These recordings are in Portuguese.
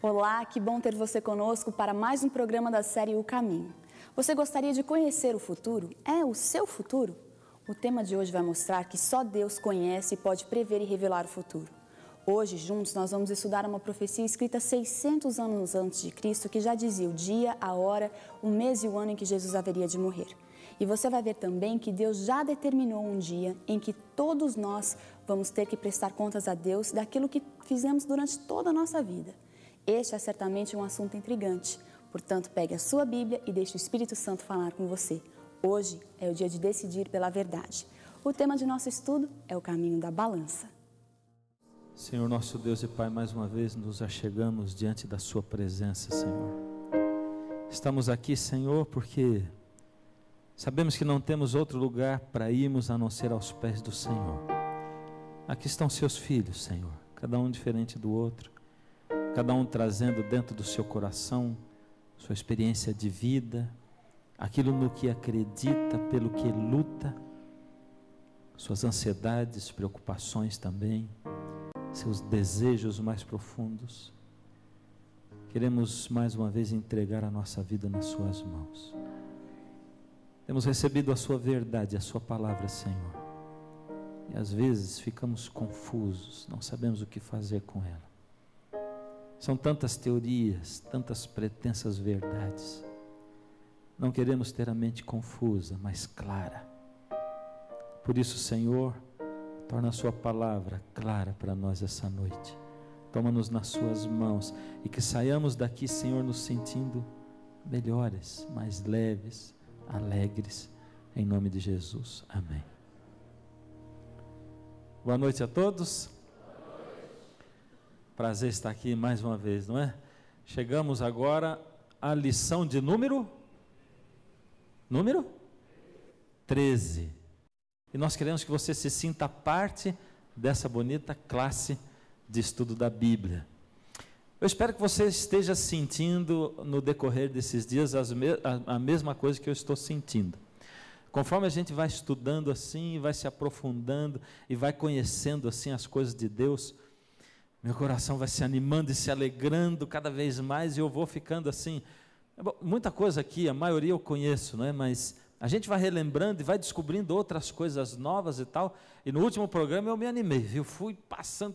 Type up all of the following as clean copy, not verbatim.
Olá, que bom ter você conosco para mais um programa da série O Caminho. Você gostaria de conhecer o futuro? É o seu futuro? O tema de hoje vai mostrar que só Deus conhece e pode prever e revelar o futuro. Hoje, juntos, nós vamos estudar uma profecia escrita 600 anos antes de Cristo, que já dizia o dia, a hora, o mês e o ano em que Jesus haveria de morrer. E você vai ver também que Deus já determinou um dia em que todos nós vamos ter que prestar contas a Deus daquilo que fizemos durante toda a nossa vida. Este é certamente um assunto intrigante, portanto, pegue a sua Bíblia e deixe o Espírito Santo falar com você. Hoje é o dia de decidir pela verdade. O tema de nosso estudo é o caminho da balança. Senhor nosso Deus e Pai, mais uma vez nos achegamos diante da Sua presença, Senhor. Estamos aqui, Senhor, porque sabemos que não temos outro lugar para irmos a não ser aos pés do Senhor. Aqui estão seus filhos, Senhor, cada um diferente do outro, cada um trazendo dentro do seu coração sua experiência de vida, aquilo no que acredita, pelo que luta, suas ansiedades, preocupações também, seus desejos mais profundos. Queremos mais uma vez entregar a nossa vida nas suas mãos. Temos recebido a sua verdade, a sua palavra, Senhor, e às vezes ficamos confusos, não sabemos o que fazer com ela. São tantas teorias, tantas pretensas verdades. Não queremos ter a mente confusa, mas clara. Por isso, Senhor, torna a sua palavra clara para nós essa noite. Toma-nos nas suas mãos e que saiamos daqui, Senhor, nos sentindo melhores, mais leves, alegres, em nome de Jesus. Amém. Boa noite a todos. Prazer estar aqui mais uma vez, não é? Chegamos agora à lição de número 13. E nós queremos que você se sinta parte dessa bonita classe de estudo da Bíblia. Eu espero que você esteja sentindo no decorrer desses dias a mesma coisa que eu estou sentindo. Conforme a gente vai estudando assim, vai se aprofundando e vai conhecendo assim as coisas de Deus, meu coração vai se animando e se alegrando cada vez mais, e eu vou ficando assim. Muita coisa aqui, a maioria eu conheço, não é? Mas a gente vai relembrando e vai descobrindo outras coisas novas e tal. E no último programa eu me animei, viu?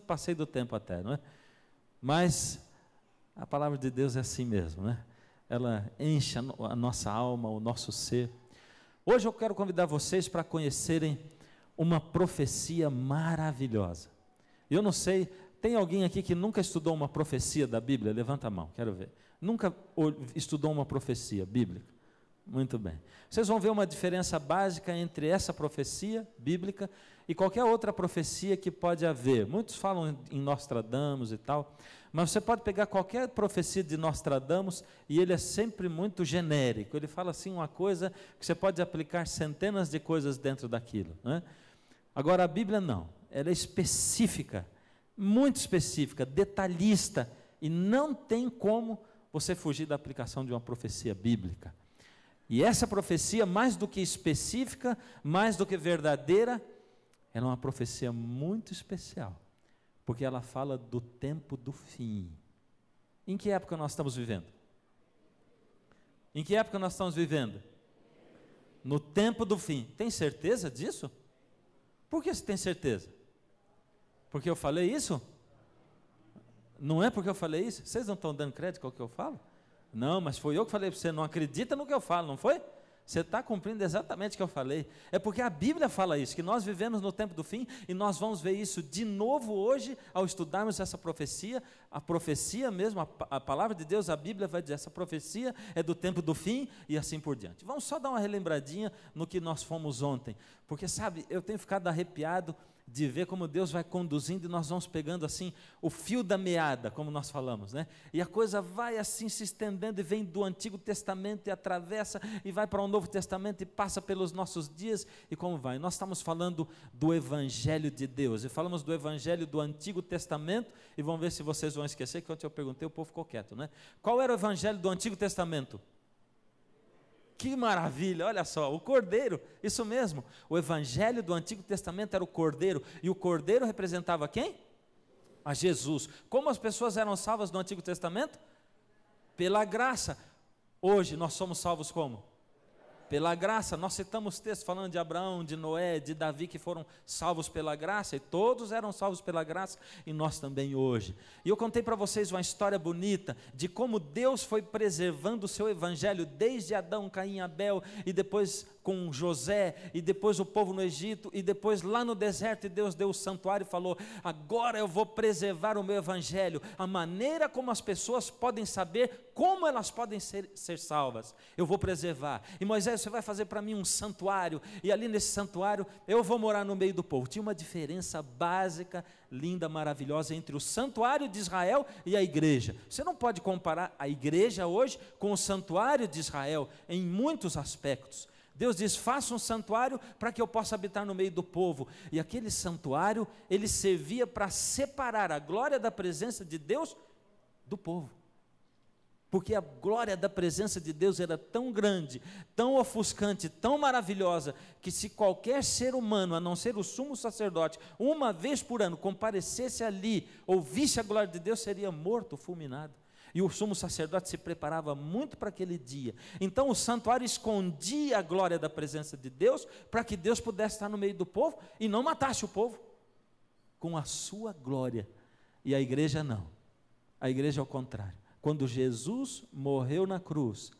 Passei do tempo até, não é? Mas a palavra de Deus é assim mesmo, né? Ela enche a nossa alma, o nosso ser. Hoje eu quero convidar vocês para conhecerem uma profecia maravilhosa. Eu não sei, tem alguém aqui que nunca estudou uma profecia da Bíblia? Levanta a mão, quero ver. Nunca estudou uma profecia bíblica? Muito bem. Vocês vão ver uma diferença básica entre essa profecia bíblica e qualquer outra profecia que pode haver. Muitos falam em Nostradamus e tal, mas você pode pegar qualquer profecia de Nostradamus e ele é sempre muito genérico. Ele fala assim uma coisa que você pode aplicar centenas de coisas dentro daquilo, né? Agora a Bíblia não, ela é específica, muito específica, detalhista, e não tem como você fugir da aplicação de uma profecia bíblica. E essa profecia, mais do que específica, mais do que verdadeira, ela é uma profecia muito especial, porque ela fala do tempo do fim. Em que época nós estamos vivendo? Em que época nós estamos vivendo? No tempo do fim. Tem certeza disso? Por que você tem certeza? Porque eu falei isso? Não é porque eu falei isso? Vocês não estão dando crédito ao que eu falo? Não, mas foi eu que falei para você, não acredita no que eu falo, não foi? Você está cumprindo exatamente o que eu falei. É porque a Bíblia fala isso, que nós vivemos no tempo do fim, e nós vamos ver isso de novo hoje, ao estudarmos essa profecia. A profecia mesmo, a palavra de Deus, a Bíblia vai dizer, essa profecia é do tempo do fim, e assim por diante. Vamos só dar uma relembradinha no que nós fomos ontem, porque sabe, eu tenho ficado arrepiado de ver como Deus vai conduzindo, e nós vamos pegando assim o fio da meada, como nós falamos, né? E a coisa vai assim se estendendo, e vem do Antigo Testamento e atravessa e vai para o Novo Testamento e passa pelos nossos dias, e como vai? Nós estamos falando do Evangelho de Deus, e falamos do Evangelho do Antigo Testamento, e vamos ver se vocês vão esquecer, que ontem eu perguntei, o povo ficou quieto, né? Qual era o Evangelho do Antigo Testamento? Que maravilha, olha só, o Cordeiro, isso mesmo, o Evangelho do Antigo Testamento era o Cordeiro, e o Cordeiro representava quem? a Jesus. Como as pessoas eram salvas no Antigo Testamento? Pela graça. Hoje nós somos salvos como? Pela graça. Nós citamos textos falando de Abraão, de Noé, de Davi, que foram salvos pela graça, e todos eram salvos pela graça, e nós também hoje. E eu contei para vocês uma história bonita, de como Deus foi preservando o seu evangelho, desde Adão, Caim, Abel, e depois com José, e depois o povo no Egito, e depois lá no deserto, e Deus deu o santuário e falou, agora eu vou preservar o meu evangelho, a maneira como as pessoas podem saber como elas podem ser salvas, eu vou preservar. E Moisés, você vai fazer para mim um santuário, e ali nesse santuário eu vou morar no meio do povo. Tinha uma diferença básica, linda, maravilhosa entre o santuário de Israel e a igreja. Você não pode comparar a igreja hoje com o santuário de Israel em muitos aspectos. Deus diz, faça um santuário para que eu possa habitar no meio do povo. E aquele santuário, ele servia para separar a glória da presença de Deus do povo. Porque a glória da presença de Deus era tão grande, tão ofuscante, tão maravilhosa, que se qualquer ser humano, a não ser o sumo sacerdote, uma vez por ano, comparecesse ali, ouvisse a glória de Deus, seria morto, fulminado. E o sumo sacerdote se preparava muito para aquele dia. Então o santuário escondia a glória da presença de Deus, para que Deus pudesse estar no meio do povo, e não matasse o povo, com a sua glória. E a igreja não, a igreja é o contrário. Quando Jesus morreu na cruz,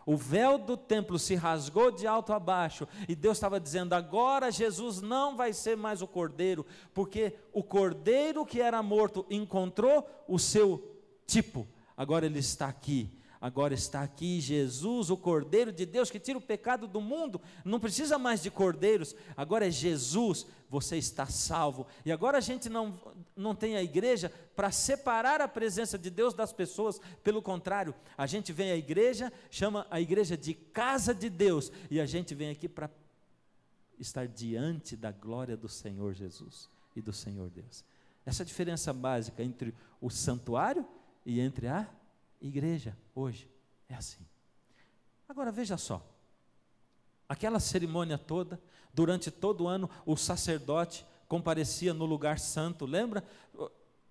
o véu do templo se rasgou de alto a baixo, e Deus estava dizendo, agora Jesus não vai ser mais o cordeiro, porque o cordeiro que era morto encontrou o seu tipo. Agora ele está aqui, agora está aqui Jesus, o Cordeiro de Deus que tira o pecado do mundo. Não precisa mais de cordeiros, agora é Jesus, você está salvo. E agora a gente não tem a igreja para separar a presença de Deus das pessoas, pelo contrário, a gente vem à igreja, chama a igreja de casa de Deus, e a gente vem aqui para estar diante da glória do Senhor Jesus e do Senhor Deus. Essa é a diferença básica entre o santuário e entre a igreja hoje, é assim. Agora veja só, aquela cerimônia toda, durante todo o ano, o sacerdote comparecia no lugar santo, lembra?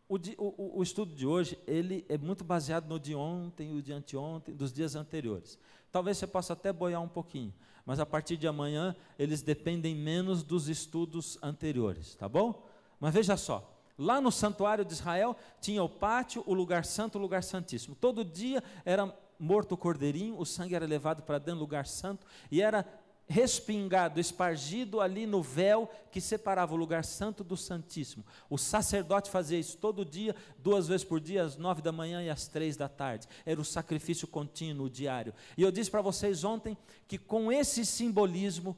O estudo de hoje, ele é muito baseado no de ontem, o de anteontem, dos dias anteriores. Talvez você possa até boiar um pouquinho, mas a partir de amanhã, eles dependem menos dos estudos anteriores, tá bom? Mas veja só, lá no santuário de Israel, tinha o pátio, o lugar santo, o lugar santíssimo. Todo dia era morto o cordeirinho, o sangue era levado para dentro do lugar santo, e era respingado, espargido ali no véu que separava o lugar santo do santíssimo. O sacerdote fazia isso todo dia, 2 vezes por dia, às 9 da manhã e às 3 da tarde. Era o sacrifício contínuo, diário. E eu disse para vocês ontem, que com esse simbolismo,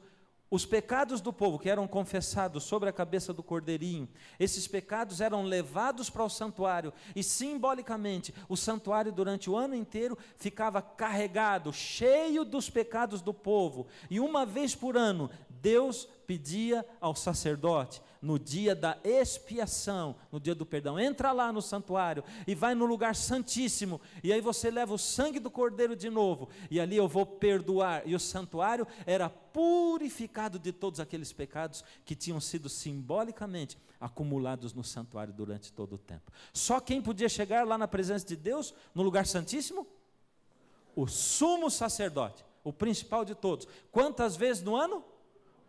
os pecados do povo que eram confessados sobre a cabeça do cordeirinho, esses pecados eram levados para o santuário, e simbolicamente o santuário durante o ano inteiro ficava carregado, cheio dos pecados do povo, e uma vez por ano Deus pedia ao sacerdote, no dia da expiação, no dia do perdão, entra lá no santuário e vai no lugar santíssimo, e aí você leva o sangue do cordeiro de novo, e ali eu vou perdoar. E o santuário era purificado de todos aqueles pecados que tinham sido simbolicamente acumulados no santuário durante todo o tempo. Só quem podia chegar lá na presença de Deus, no lugar santíssimo? O sumo sacerdote, o principal de todos. Quantas vezes no ano?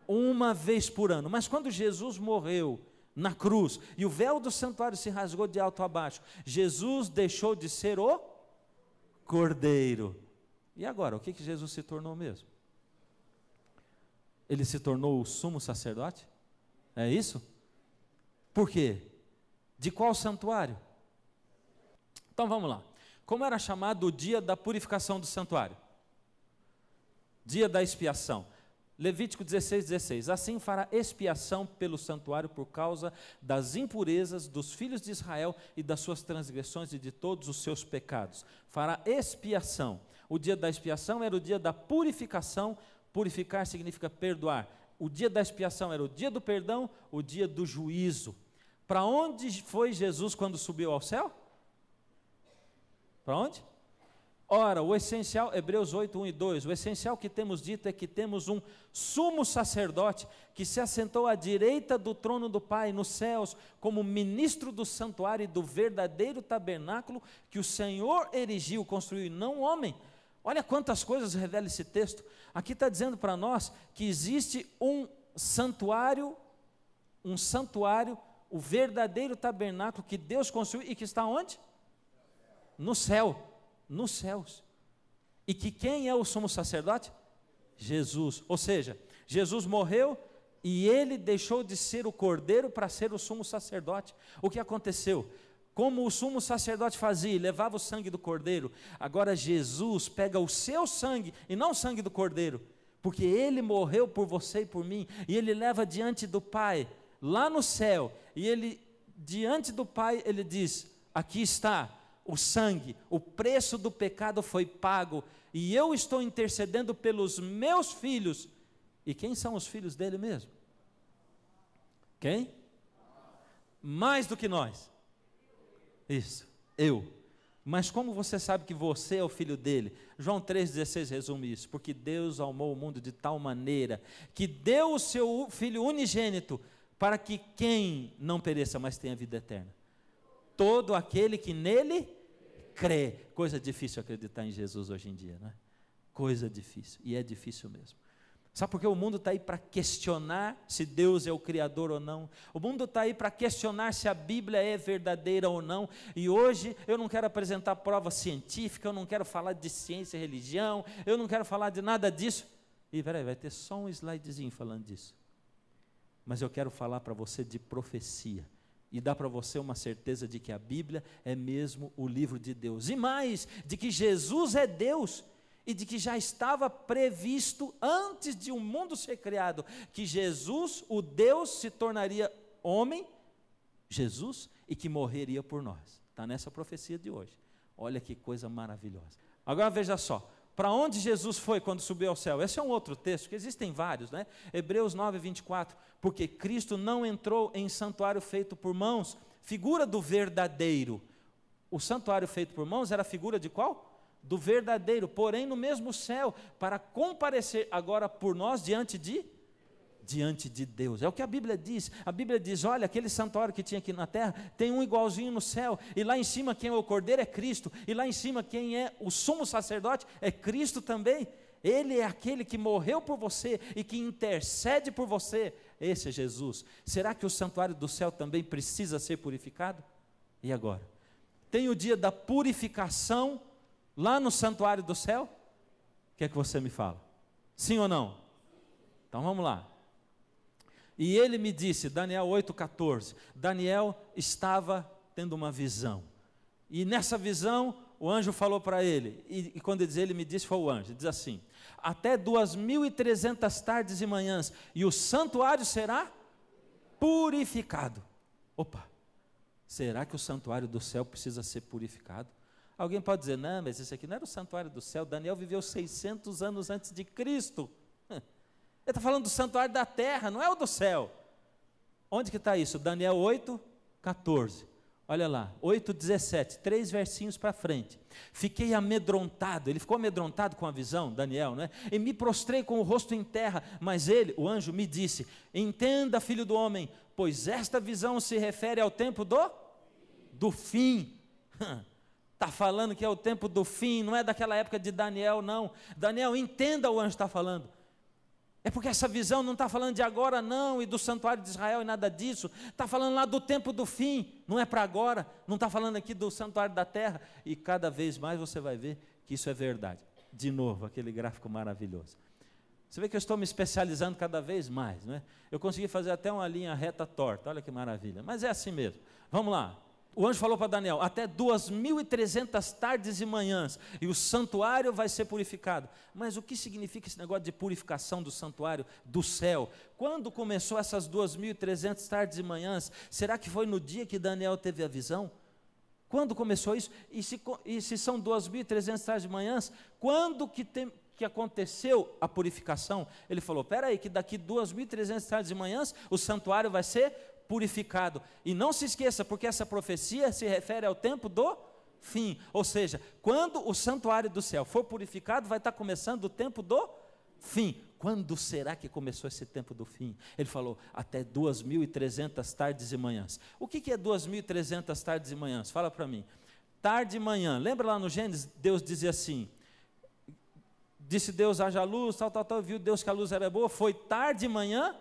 Uma vez por ano. Mas quando Jesus morreu na cruz e o véu do santuário se rasgou de alto a baixo, Jesus deixou de ser o cordeiro. E agora, o que Jesus se tornou mesmo? Ele se tornou o sumo sacerdote? É isso? Por quê? De qual santuário? Então vamos lá. Como era chamado o dia da purificação do santuário? Dia da expiação. Levítico 16:16, assim fará expiação pelo santuário por causa das impurezas dos filhos de Israel e das suas transgressões e de todos os seus pecados. Fará expiação. O dia da expiação era o dia da purificação. Purificar significa perdoar. O dia da expiação era o dia do perdão, o dia do juízo. Para onde foi Jesus quando subiu ao céu? Para onde? Ora, o essencial, Hebreus 8, 1 e 2, o essencial que temos dito é que temos um sumo sacerdote que se assentou à direita do trono do Pai nos céus, como ministro do santuário e do verdadeiro tabernáculo que o Senhor erigiu, construiu, e não o homem. Olha quantas coisas revela esse texto. Aqui está dizendo para nós que existe um santuário, o verdadeiro tabernáculo que Deus construiu e que está onde? No céu. Nos céus, e que quem é o sumo sacerdote? Jesus, ou seja, Jesus morreu e ele deixou de ser o cordeiro para ser o sumo sacerdote. O que aconteceu? Como o sumo sacerdote fazia, levava o sangue do cordeiro, agora Jesus pega o seu sangue e não o sangue do cordeiro, porque ele morreu por você e por mim, e ele leva diante do Pai, lá no céu, e ele, diante do Pai, ele diz: aqui está o sangue, o preço do pecado foi pago, e eu estou intercedendo pelos meus filhos. E quem são os filhos dele mesmo? Quem? Mais do que nós. Isso, eu. Mas como você sabe que você é o filho dele? João 3,16 resume isso: porque Deus amou o mundo de tal maneira que deu o seu Filho unigênito, para que quem não pereça, mas tenha vida eterna. Todo aquele que nele crê. Coisa difícil acreditar em Jesus hoje em dia, não é? Coisa difícil, e é difícil mesmo. Sabe por que o mundo está aí para questionar se Deus é o Criador ou não? O mundo está aí para questionar se a Bíblia é verdadeira ou não. E hoje eu não quero apresentar prova científica, eu não quero falar de ciência e religião, eu não quero falar de nada disso. E peraí, vai ter só um slidezinho falando disso. Mas eu quero falar para você de profecia. E dá para você uma certeza de que a Bíblia é mesmo o livro de Deus. E mais, de que Jesus é Deus. E de que já estava previsto antes de o mundo ser criado, que Jesus, o Deus, se tornaria homem, Jesus, e que morreria por nós. Está nessa profecia de hoje. Olha que coisa maravilhosa. Agora veja só, para onde Jesus foi quando subiu ao céu? Esse é um outro texto, que existem vários, né? Hebreus 9, 24, porque Cristo não entrou em santuário feito por mãos, figura do verdadeiro. O santuário feito por mãos era a figura de qual? Do verdadeiro, porém no mesmo céu, para comparecer agora por nós diante de Deus. É o que a Bíblia diz. A Bíblia diz: olha, aquele santuário que tinha aqui na terra, tem um igualzinho no céu, e lá em cima quem é o cordeiro é Cristo, e lá em cima quem é o sumo sacerdote é Cristo também. Ele é aquele que morreu por você e que intercede por você. Esse é Jesus. Será que o santuário do céu também precisa ser purificado? E agora? Tem o dia da purificação lá no santuário do céu? O que é que você me fala? Sim ou não? Então vamos lá. E ele me disse, Daniel 8,14, Daniel estava tendo uma visão, e nessa visão o anjo falou para ele, e quando ele diz ele me disse, foi o anjo, diz assim: até 2.300 tardes e manhãs, e o santuário será purificado. Opa, será que o santuário do céu precisa ser purificado? Alguém pode dizer: não, mas esse aqui não era o santuário do céu, Daniel viveu 600 anos antes de Cristo. Ele está falando do santuário da terra, não é o do céu. Onde que está isso? Daniel 8,14. Olha lá, 8,17, 3 versinhos para frente. Fiquei amedrontado, ele ficou amedrontado com a visão, Daniel, né? E me prostrei com o rosto em terra, mas ele, o anjo, me disse: entenda, filho do homem, pois esta visão se refere ao tempo do fim. Está falando que é o tempo do fim, não é daquela época de Daniel, não. Daniel, entenda, o anjo está falando. É porque essa visão não está falando de agora não, e do santuário de Israel e nada disso, está falando lá do tempo do fim, não é para agora, não está falando aqui do santuário da terra, e cada vez mais você vai ver que isso é verdade. De novo, aquele gráfico maravilhoso. Você vê que eu estou me especializando cada vez mais, não é? Eu consegui fazer até uma linha reta torta, olha que maravilha, mas é assim mesmo. Vamos lá. O anjo falou para Daniel: até 2.300 tardes e manhãs, e o santuário vai ser purificado. Mas o que significa esse negócio de purificação do santuário do céu? Quando começou essas 2.300 tardes e manhãs? Será que foi no dia que Daniel teve a visão? Quando começou isso? E se são 2.300 tardes e manhãs, quando que aconteceu a purificação? Ele falou: espera aí, que daqui 2.300 tardes e manhãs, o santuário vai ser purificado. E não se esqueça, porque essa profecia se refere ao tempo do fim. Ou seja, quando o santuário do céu for purificado, vai estar começando o tempo do fim. Quando será que começou esse tempo do fim? Ele falou, até 2.300 tardes e manhãs. O que é 2.300 tardes e manhãs? Fala para mim. Tarde e manhã, lembra lá no Gênesis, Deus dizia assim, disse Deus, haja luz, tal, viu Deus que a luz era boa, foi tarde e manhã,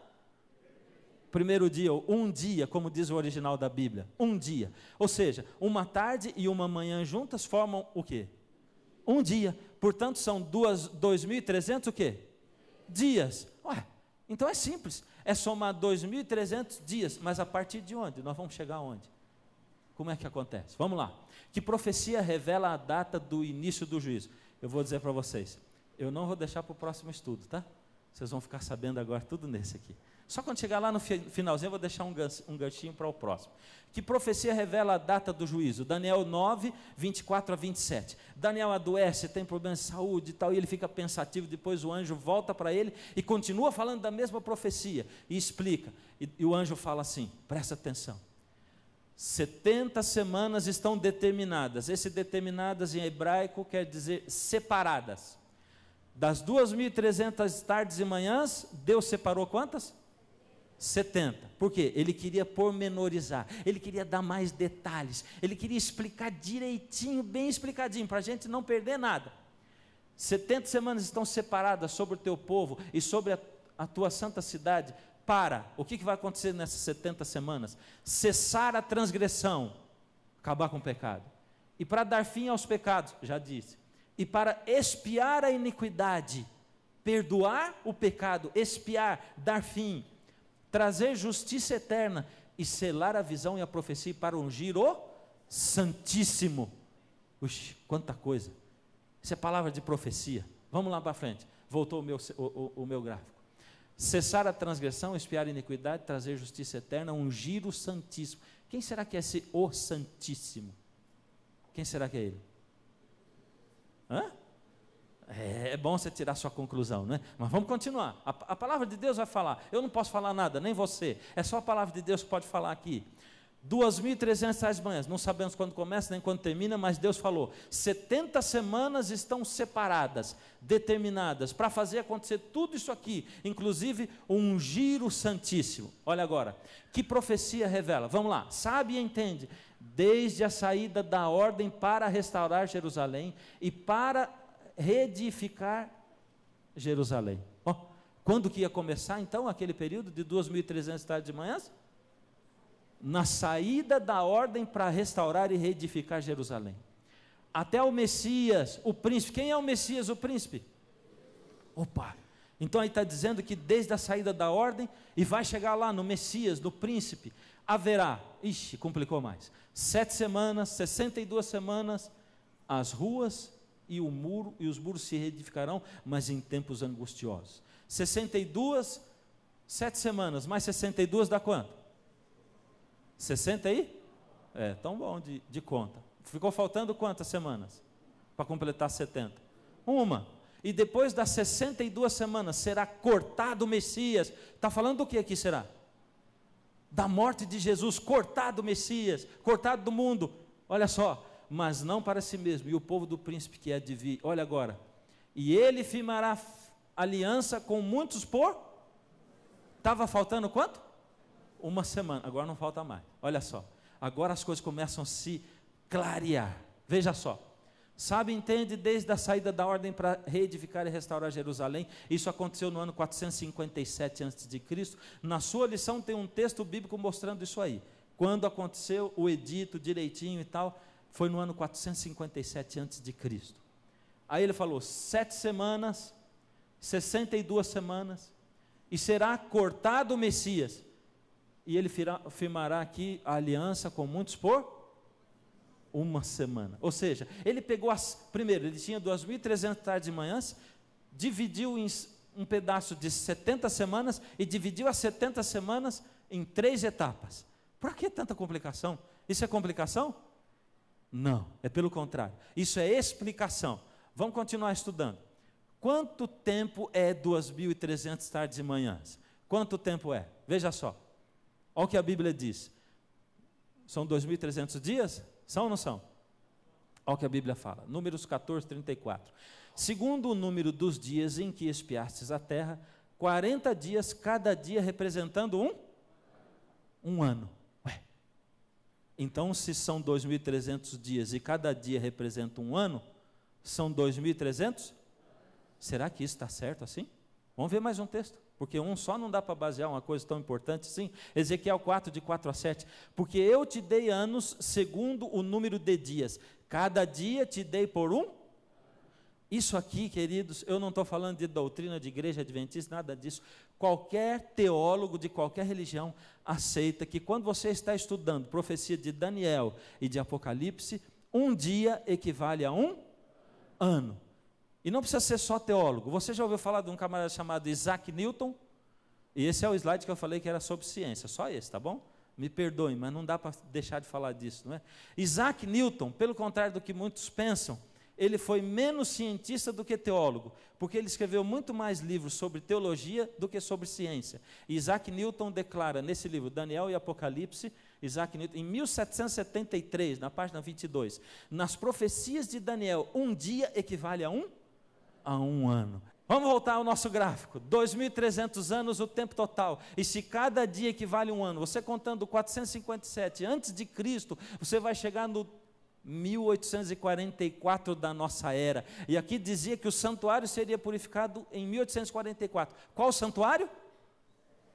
primeiro dia, um dia, como diz o original da Bíblia, um dia, ou seja, uma tarde e uma manhã juntas formam o quê? Um dia, portanto são 2.300 o quê? Dias. Ué, então é simples, é somar 2.300 dias, mas a partir de onde? Nós vamos chegar aonde? Como é que acontece? Vamos lá. Que profecia revela a data do início do juízo? Eu vou dizer para vocês, eu não vou deixar para o próximo estudo, tá? Vocês vão ficar sabendo agora tudo nesse aqui. Só quando chegar lá no finalzinho eu vou deixar um ganchinho para o próximo. Que profecia revela a data do juízo? Daniel 9, 24 a 27. Daniel adoece, tem problemas de saúde e tal, e ele fica pensativo, depois o anjo volta para ele e continua falando da mesma profecia, e explica, e o anjo fala assim, presta atenção, 70 semanas estão determinadas, esse determinadas em hebraico quer dizer separadas, das 2.300 tardes e manhãs, Deus separou quantas? 70, por quê? Ele queria pormenorizar, ele queria dar mais detalhes, ele queria explicar direitinho, bem explicadinho, para a gente não perder nada. 70 semanas estão separadas sobre o teu povo e sobre a tua santa cidade, para, o que vai acontecer nessas 70 semanas? Cessar a transgressão, acabar com o pecado, e para dar fim aos pecados, já disse, e para expiar a iniquidade, perdoar o pecado, expiar, dar fim, trazer justiça eterna e selar a visão e a profecia para ungir o Santíssimo. Uxi, quanta coisa, isso é palavra de profecia. Vamos lá para frente, voltou o meu gráfico. Cessar a transgressão, expiar a iniquidade, trazer justiça eterna, ungir o Santíssimo. Quem será que é esse o Santíssimo? Quem será que é ele? Hã? É bom você tirar sua conclusão, né? Mas vamos continuar. A palavra de Deus vai falar. Eu não posso falar nada, nem você. É só a palavra de Deus que pode falar aqui. 2.300 manhãs, não sabemos quando começa nem quando termina, mas Deus falou, 70 semanas estão separadas, determinadas, para fazer acontecer tudo isso aqui, inclusive ungir o Santíssimo. Olha agora, que profecia revela? Vamos lá, sabe e entende, desde a saída da ordem para restaurar Jerusalém e para reedificar Jerusalém. Quando que ia começar então aquele período de 2.300 tardes de manhãs? Na saída da ordem para restaurar e reedificar Jerusalém, até o Messias, o príncipe. Quem é o Messias, o príncipe? Opa, então aí está dizendo que desde a saída da ordem, e vai chegar lá no Messias, no príncipe, haverá, complicou mais, 7 semanas, 62 semanas, as ruas e o muro, e os muros se reedificarão, mas em tempos angustiosos. 62, 7 semanas, mais 62 dá quanto? 60 aí? Tão bom de conta. Ficou faltando quantas semanas? Para completar 70? Uma. E depois das 62 semanas será cortado o Messias. Está falando do que aqui será? Da morte de Jesus, cortado o Messias, cortado do mundo. Olha só, mas não para si mesmo, e o povo do príncipe que é de vir. Olha agora, e ele firmará aliança com muitos por... Estava faltando quanto? Uma semana, agora não falta mais. Olha só, agora as coisas começam a se clarear. Veja só, sabe, entende, desde a saída da ordem para reedificar e restaurar Jerusalém, isso aconteceu no ano 457 a.C. Na sua lição tem um texto bíblico mostrando isso aí. Quando aconteceu o edito direitinho e tal, foi no ano 457 a.C. Aí ele falou, 7 semanas, 62 semanas, e será cortado o Messias. E ele firmará aqui a aliança com muitos por uma semana. Ou seja, ele pegou primeiro, ele tinha 2.300 tardes e manhãs, dividiu em um pedaço de 70 semanas e dividiu as 70 semanas em 3 etapas. Por que tanta complicação? Isso é complicação? Não, é pelo contrário. Isso é explicação. Vamos continuar estudando. Quanto tempo é 2.300 tardes e manhãs? Quanto tempo é? Veja só. Olha o que a Bíblia diz. São 2.300 dias? São ou não são? Olha o que a Bíblia fala, Números 14, 34. Segundo o número dos dias em que espiastes a terra, 40 dias, cada dia representando um ano. Ué. Então, se são 2.300 dias e cada dia representa um ano, são 2.300? Será que isso está certo assim? Vamos ver mais um texto, porque um só não dá para basear uma coisa tão importante assim. Ezequiel 4, de 4 a 7. Porque eu te dei anos segundo o número de dias, cada dia te dei por um. Isso aqui, queridos, eu não estou falando de doutrina de igreja adventista, nada disso. Qualquer teólogo de qualquer religião aceita que quando você está estudando profecia de Daniel e de Apocalipse, um dia equivale a um ano. E não precisa ser só teólogo. Você já ouviu falar de um camarada chamado Isaac Newton? E esse é o slide que eu falei que era sobre ciência, só esse, tá bom? Me perdoem, mas não dá para deixar de falar disso, não é? Isaac Newton, pelo contrário do que muitos pensam, ele foi menos cientista do que teólogo, porque ele escreveu muito mais livros sobre teologia do que sobre ciência. E Isaac Newton declara nesse livro, Daniel e Apocalipse, Isaac Newton, em 1773, na página 22, nas profecias de Daniel, um dia equivale a um ano. Vamos voltar ao nosso gráfico, 2.300 anos o tempo total, e se cada dia equivale a um ano, você contando 457 antes de Cristo, você vai chegar no 1844 da nossa era, e aqui dizia que o santuário seria purificado em 1844, qual o santuário?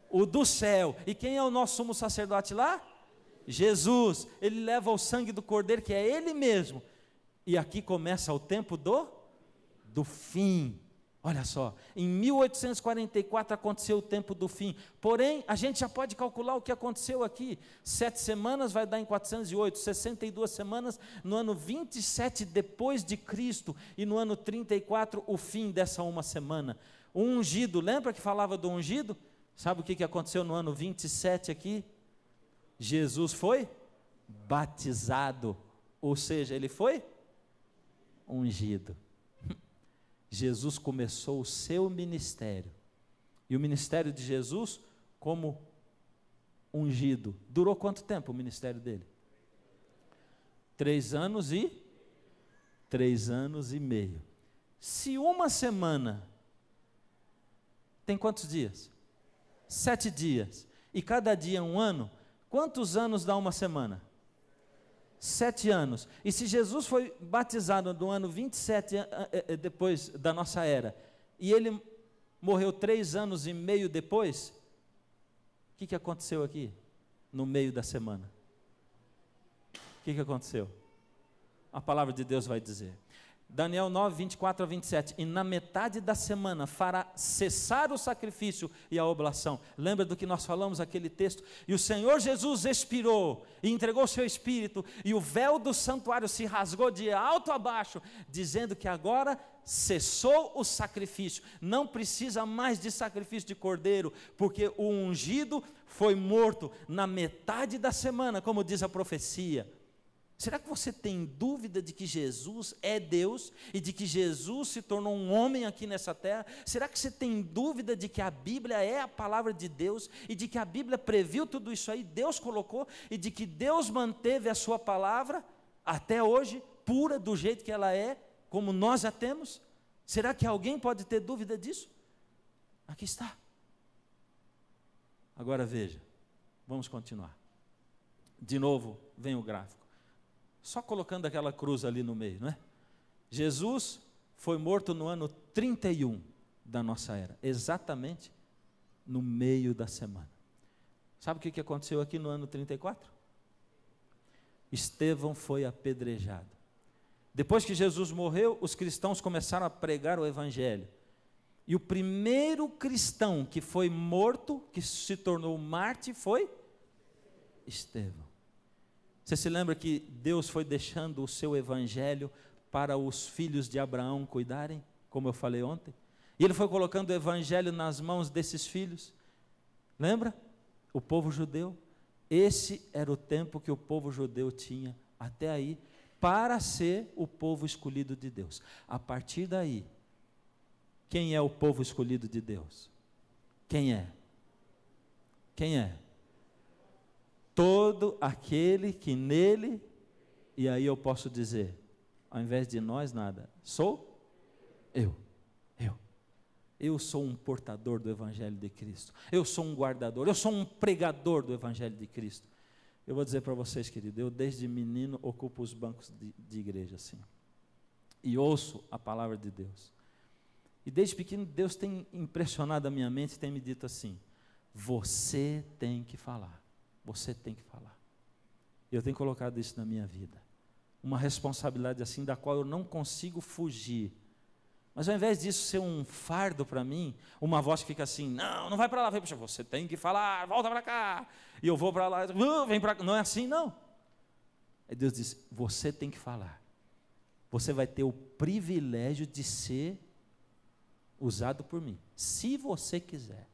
O do céu, e quem é o nosso sumo sacerdote lá? Jesus, ele leva o sangue do cordeiro, que é ele mesmo, e aqui começa o tempo do fim. Olha só, em 1844 aconteceu o tempo do fim, porém, a gente já pode calcular o que aconteceu aqui, 7 semanas vai dar em 408, 62 semanas no ano 27 depois de Cristo, e no ano 34 o fim dessa uma semana. O ungido, lembra que falava do ungido? Sabe o que aconteceu no ano 27 aqui? Jesus foi batizado, ou seja, ele foi ungido. Jesus começou o seu ministério, e o ministério de Jesus como ungido, durou quanto tempo o ministério dele? 3 anos e 3 anos e meio. Se uma semana tem quantos dias? 7 dias, e cada dia um ano, quantos anos dá uma semana? 7 anos, e se Jesus foi batizado no ano 27 depois da nossa era, e ele morreu 3 anos e meio depois, o que aconteceu aqui, no meio da semana? O que aconteceu? A palavra de Deus vai dizer, Daniel 9, 24 a 27, e na metade da semana fará cessar o sacrifício e a oblação. Lembra do que nós falamos aquele texto? E o Senhor Jesus expirou e entregou o seu espírito, e o véu do santuário se rasgou de alto a baixo, dizendo que agora cessou o sacrifício, não precisa mais de sacrifício de cordeiro, porque o ungido foi morto na metade da semana, como diz a profecia. Será que você tem dúvida de que Jesus é Deus e de que Jesus se tornou um homem aqui nessa terra? Será que você tem dúvida de que a Bíblia é a palavra de Deus e de que a Bíblia previu tudo isso aí, Deus colocou, e de que Deus manteve a sua palavra até hoje, pura do jeito que ela é, como nós a temos? Será que alguém pode ter dúvida disso? Aqui está. Agora veja, vamos continuar. De novo, vem o gráfico. Só colocando aquela cruz ali no meio, não é? Jesus foi morto no ano 31 da nossa era, exatamente no meio da semana. Sabe o que aconteceu aqui no ano 34? Estevão foi apedrejado. Depois que Jesus morreu, os cristãos começaram a pregar o evangelho. E o primeiro cristão que foi morto, que se tornou mártir, foi Estevão. Você se lembra que Deus foi deixando o seu evangelho para os filhos de Abraão cuidarem, como eu falei ontem? E ele foi colocando o evangelho nas mãos desses filhos. Lembra? O povo judeu. Esse era o tempo que o povo judeu tinha até aí para ser o povo escolhido de Deus. A partir daí, quem é o povo escolhido de Deus? Quem é? Quem é? Todo aquele que nele, e aí eu posso dizer, ao invés de nós, nada. Sou eu. Eu sou um portador do Evangelho de Cristo. Eu sou um guardador. Eu sou um pregador do Evangelho de Cristo. Eu vou dizer para vocês, querido, eu desde menino ocupo os bancos de igreja, assim. E ouço a palavra de Deus. E desde pequeno Deus tem impressionado a minha mente e tem me dito assim: você tem que falar. Você tem que falar. Eu tenho colocado isso na minha vida. Uma responsabilidade assim da qual eu não consigo fugir. Mas ao invés disso ser um fardo para mim, uma voz que fica assim: não vai para lá, vem para cá, você tem que falar, volta para cá. E eu vou para lá, vem para cá. Não é assim, não. Aí Deus diz: você tem que falar. Você vai ter o privilégio de ser usado por mim, se você quiser.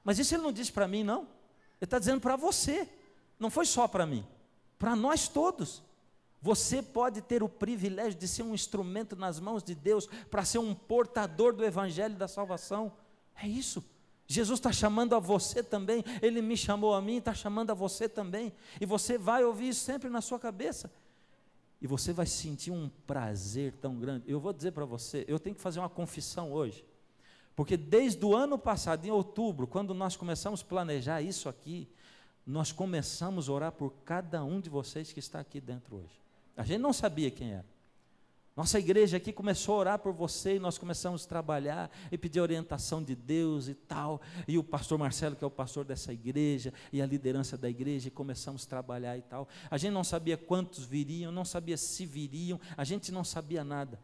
Mas isso Ele não disse para mim, não. Ele está dizendo para você. Não foi só para mim, para nós todos. Você pode ter o privilégio de ser um instrumento nas mãos de Deus, para ser um portador do Evangelho da salvação. É isso. Jesus está chamando a você também. Ele me chamou a mim, está chamando a você também. E você vai ouvir isso sempre na sua cabeça. E você vai sentir um prazer tão grande. Eu vou dizer para você, eu tenho que fazer uma confissão hoje. Porque desde o ano passado, em outubro, quando nós começamos a planejar isso aqui, nós começamos a orar por cada um de vocês que está aqui dentro hoje. A gente não sabia quem era. Nossa igreja aqui começou a orar por você, e nós começamos a trabalhar e pedir orientação de Deus e tal, e o pastor Marcelo, que é o pastor dessa igreja, e a liderança da igreja, e começamos a trabalhar e tal. A gente não sabia quantos viriam, não sabia se viriam, a gente não sabia nada.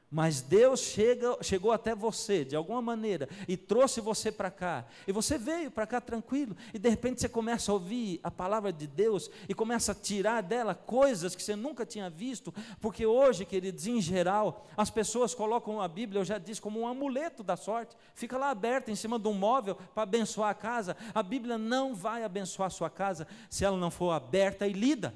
Mas Deus chegou até você, de alguma maneira, e trouxe você para cá, e você veio para cá tranquilo, e de repente você começa a ouvir a palavra de Deus, e começa a tirar dela coisas que você nunca tinha visto, porque hoje, queridos, em geral, as pessoas colocam a Bíblia, eu já disse, como um amuleto da sorte, fica lá aberta em cima de um móvel, para abençoar a casa. A Bíblia não vai abençoar a sua casa, se ela não for aberta e lida.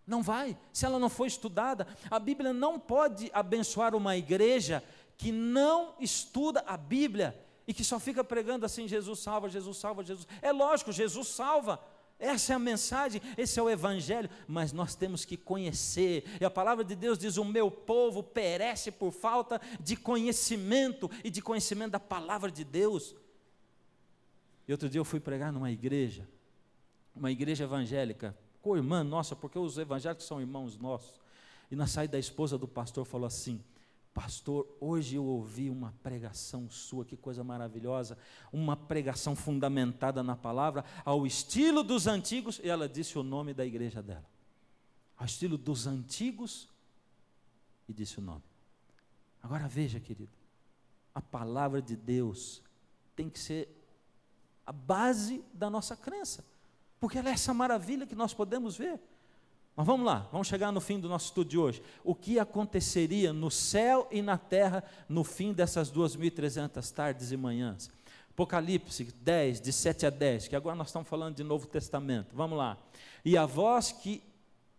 Não vai, se ela não for estudada. A Bíblia não pode abençoar uma igreja que não estuda a Bíblia e que só fica pregando assim: Jesus salva, Jesus salva, Jesus. É lógico, Jesus salva, essa é a mensagem, esse é o Evangelho, mas nós temos que conhecer, e a palavra de Deus diz: o meu povo perece por falta de conhecimento, e de conhecimento da palavra de Deus. E outro dia eu fui pregar numa igreja, uma igreja evangélica, com irmã nossa, porque os evangélicos são irmãos nossos, e na saída a esposa do pastor falou assim: pastor, hoje eu ouvi uma pregação sua, que coisa maravilhosa, uma pregação fundamentada na palavra, ao estilo dos antigos, e ela disse o nome da igreja dela, ao estilo dos antigos, e disse o nome. Agora veja, querido, a palavra de Deus tem que ser a base da nossa crença, porque ela é essa maravilha que nós podemos ver. Mas vamos lá, vamos chegar no fim do nosso estudo de hoje. O que aconteceria no céu e na terra no fim dessas 2.300 tardes e manhãs? Apocalipse 10, de 7 a 10, que agora nós estamos falando de Novo Testamento. Vamos lá. E a voz que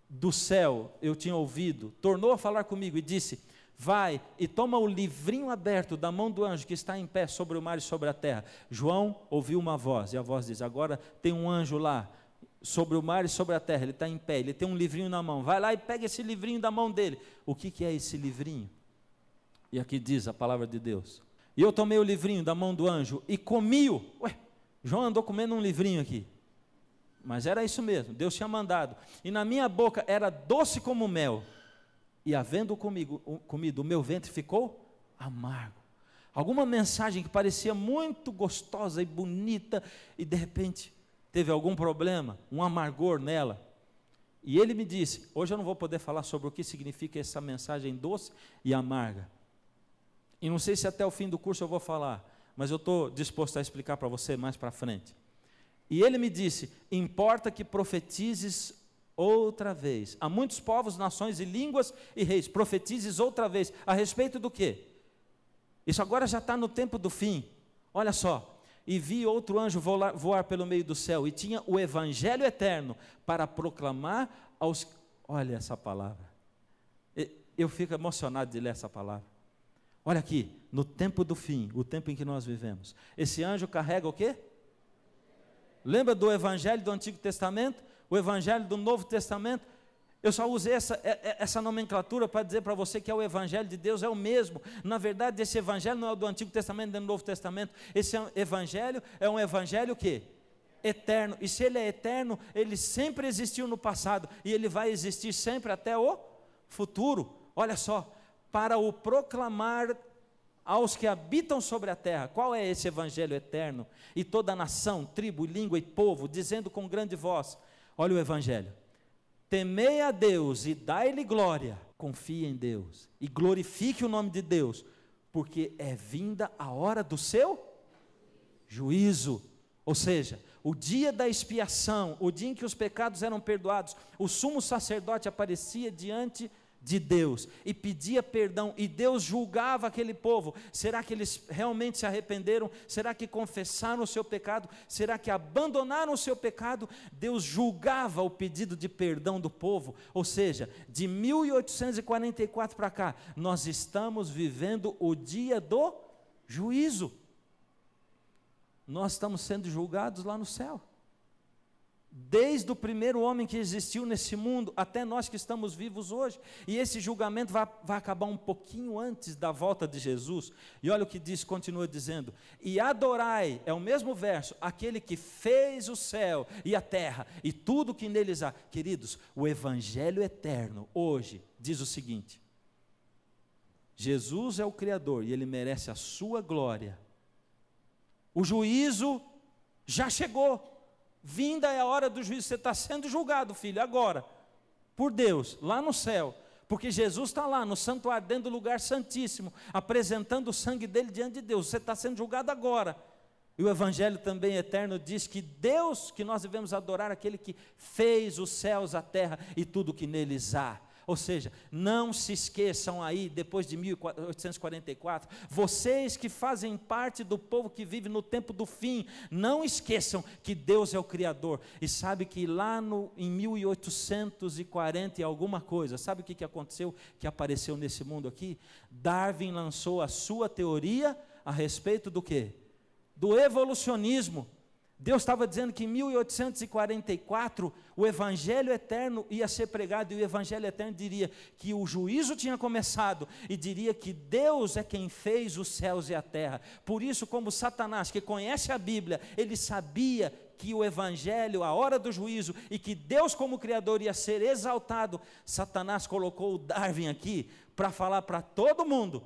do céu eu tinha ouvido tornou a falar comigo e disse: vai e toma o livrinho aberto da mão do anjo que está em pé sobre o mar e sobre a terra. João ouviu uma voz, e a voz diz: agora tem um anjo lá, sobre o mar e sobre a terra, ele está em pé, ele tem um livrinho na mão, vai lá e pega esse livrinho da mão dele. O que é esse livrinho? E aqui diz a palavra de Deus: e eu tomei o livrinho da mão do anjo e comi-o. João andou comendo um livrinho aqui, mas era isso mesmo, Deus tinha mandado, e na minha boca era doce como mel, e havendo comido, o meu ventre ficou amargo. Alguma mensagem que parecia muito gostosa e bonita, e de repente teve algum problema, um amargor nela. E ele me disse: hoje eu não vou poder falar sobre o que significa essa mensagem doce e amarga, e não sei se até o fim do curso eu vou falar, mas eu estou disposto a explicar para você mais para frente. E ele me disse: importa que profetizes outra vez a muitos povos, nações e línguas e reis. Profetizes outra vez, a respeito do quê? Isso agora já está no tempo do fim. Olha só: e vi outro anjo voar pelo meio do céu, e tinha o evangelho eterno para proclamar aos... Olha essa palavra, eu fico emocionado de ler essa palavra. Olha aqui, no tempo do fim, o tempo em que nós vivemos, esse anjo carrega o quê? Lembra do evangelho do Antigo Testamento? O evangelho do Novo Testamento? Eu só usei essa nomenclatura para dizer para você que é o Evangelho de Deus, é o mesmo. Na verdade, esse Evangelho não é o do Antigo Testamento nem do Novo Testamento. Esse Evangelho é um Evangelho o quê? Eterno. E se ele é eterno, ele sempre existiu no passado e ele vai existir sempre até o futuro. Olha só, para o proclamar aos que habitam sobre a terra. Qual é esse Evangelho eterno? E toda nação, tribo, língua e povo, dizendo com grande voz, olha o Evangelho: temei a Deus e dai-lhe glória. Confie em Deus e glorifique o nome de Deus, porque é vinda a hora do seu juízo. Ou seja, o dia da expiação, o dia em que os pecados eram perdoados, o sumo sacerdote aparecia diante de Deus e pedia perdão, e Deus julgava aquele povo. Será que eles realmente se arrependeram? Será que confessaram o seu pecado? Será que abandonaram o seu pecado? Deus julgava o pedido de perdão do povo. Ou seja, de 1844 para cá, nós estamos vivendo o dia do juízo. Nós estamos sendo julgados lá no céu. Desde o primeiro homem que existiu nesse mundo, até nós que estamos vivos hoje. E esse julgamento vai acabar um pouquinho antes da volta de Jesus. E olha o que diz, continua dizendo: e adorai, é o mesmo verso, aquele que fez o céu e a terra e tudo que neles há. Queridos, o Evangelho eterno hoje diz o seguinte: Jesus é o Criador e Ele merece a sua glória. O juízo já chegou. Vinda é a hora do juízo. Você está sendo julgado, filho, agora, por Deus, lá no céu, porque Jesus está lá no santuário, dentro do lugar santíssimo, apresentando o sangue dele diante de Deus. Você está sendo julgado agora. E o Evangelho também eterno diz que Deus, que nós devemos adorar, aquele que fez os céus, a terra e tudo que neles há. Ou seja, não se esqueçam aí, depois de 1844, vocês que fazem parte do povo que vive no tempo do fim, não esqueçam que Deus é o Criador. E sabe que lá em 1840 e alguma coisa, sabe o que aconteceu, que apareceu nesse mundo aqui? Darwin lançou a sua teoria a respeito do quê? Do evolucionismo. Deus estava dizendo que em 1844 o Evangelho eterno ia ser pregado, e o Evangelho eterno diria que o juízo tinha começado, e diria que Deus é quem fez os céus e a terra. Por isso, como Satanás, que conhece a Bíblia, ele sabia que o Evangelho, a hora do juízo, e que Deus como Criador ia ser exaltado, Satanás colocou o Darwin aqui para falar para todo mundo